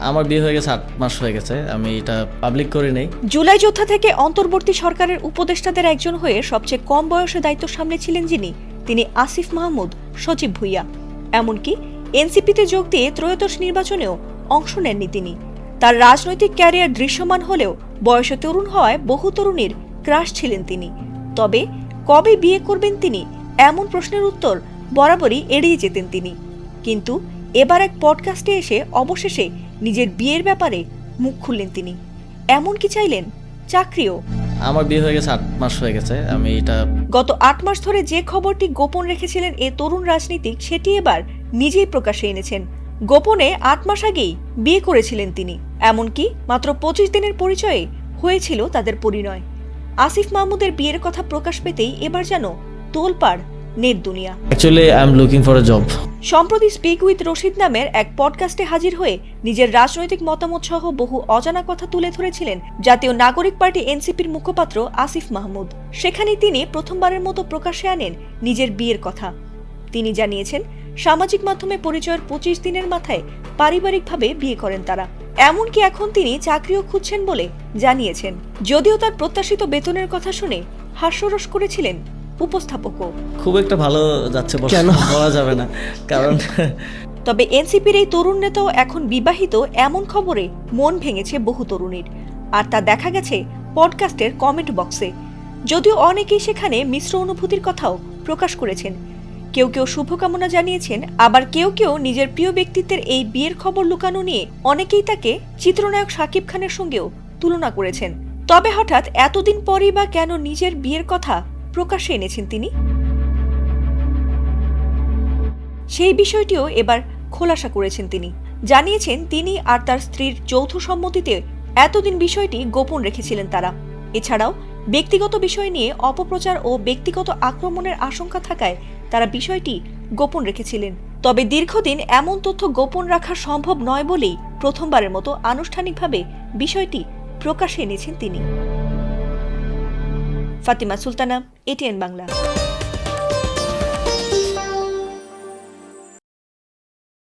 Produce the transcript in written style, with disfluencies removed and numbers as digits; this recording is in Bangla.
আমার বিয়ে হয়ে গেছে 8 মাস হয়ে গেছে, আমি এটা পাবলিক করি নাই। জুলাই যোদ্ধা থেকে অন্তর্বর্তী সরকারের উপদেষ্টাদের একজন হয়ে সবচেয়ে কম বয়সে দায়িত্ব সামলেছিলেন যিনি, তিনি আসিফ মাহমুদ সজীব ভুইয়া। এমনকি এনসিপিতে যোগ দিয়ে ত্রয়োদশ নির্বাচনেও অংশ নেননি তিনি। তার রাজনৈতিক ক্যারিয়ার দৃশ্যমান হলেও বয়সে তরুণ হওয়ায় বহু তরুণীর ক্রাশ ছিলেন তিনি। তবে কবে বিয়ে করবেন তিনি, এমন প্রশ্নের উত্তর বরাবরই এড়িয়ে যেতেন তিনি। কিন্তু এবার এক পডকাস্টে এসে অবশেষে নিজের বিয়ের ব্যাপারে মুখ খুললেন তিনি। এমনকি চাইলেন চাকরিও। আমার বিয়ে হয়ে গেছে 8 মাস হয়ে গেছে, আমি এটা গত 8 মাস ধরে যে খবরটি গোপন রেখেছিলেন এ তরুণ রাজনীতিক, সেটি এবার নিজেই প্রকাশ্যে এনেছেন। গোপনে 8 মাস আগেই বিয়ে করেছিলেন তিনি। এমনকি মাত্র 25 দিনের পরিচয়ে হয়েছিল তাদের পরিণয়। আসিফ মাহমুদের বিয়ের কথা প্রকাশ পেতেই এবার যেন তোলপাড় নেট দুনিয়া। Actually I am looking for a job. সম্প্রতি স্পিক উইথ রশিদ নামের এক পডকাস্টে হাজির হয়ে নিজের রাজনৈতিক মতামত সহ বহু অজানা কথা তুলে ধরেছিলেন জাতীয় নাগরিক পার্টি এনসিপির মুখপাত্র আসিফ মাহমুদ। সেখানে তিনি প্রথমবারের মতো প্রকাশ্যে আনেন নিজের বিয়ের কথা। তিনি জানিয়েছেন, সামাজিক মাধ্যমে পরিচয়ের 25 দিনের মাথায় পারিবারিকভাবে বিয়ে করেন তারা। এমনকি এখন তিনি চাকরিও খুঁজছেন বলে জানিয়েছেন। যদিও তার প্রত্যাশিত বেতনের কথা শুনে হাস্যরস করেছিলেন উপস্থাপকও। খুব একটা ভালো যাচ্ছে বলা যাবে না, কারণ তবে এনসিপির এই তরুণ নেতাও এখন বিবাহিত, এমন খবরে মন ভেঙেছে বহু তরুণীর। আর তা দেখা গেছে পডকাস্টের কমেন্ট বক্সে। যদিও অনেকেই সেখানে মিশ্র অনুভূতির কথাও প্রকাশ করেছেন। কেউ কেউ শুভকামনা জানিয়েছেন, আবার কেউ কেউ নিজের প্রিয় ব্যক্তিত্বের এই বিয়ের খবর লুকানো নিয়ে অনেকেই তাকে চিত্রনায়ক শাকিব খানের সঙ্গেও তুলনা করেছেন। তবে হঠাৎ এতদিন পরই বা কেন নিজের বিয়ের কথা প্রকাশ্যে এনেছেন তিনি, সেই বিষয়টিও এবার খোলাসা করেছেন তিনি। জানিয়েছেন, তিনি আর তার স্ত্রীর যৌথ সম্মতিতে এতদিন বিষয়টি গোপন রেখেছিলেন তারা। এছাড়াও ব্যক্তিগত বিষয় নিয়ে অপপ্রচার ও ব্যক্তিগত আক্রমণের আশঙ্কা থাকায় তারা বিষয়টি গোপন রেখেছিলেন। তবে দীর্ঘদিন এমন তথ্য গোপন রাখা সম্ভব নয় বলেই প্রথমবারের মতো আনুষ্ঠানিকভাবে বিষয়টি প্রকাশ্যে এনেছেন তিনি। ফাতিমা সুলতানা, এটিএন বাংলা।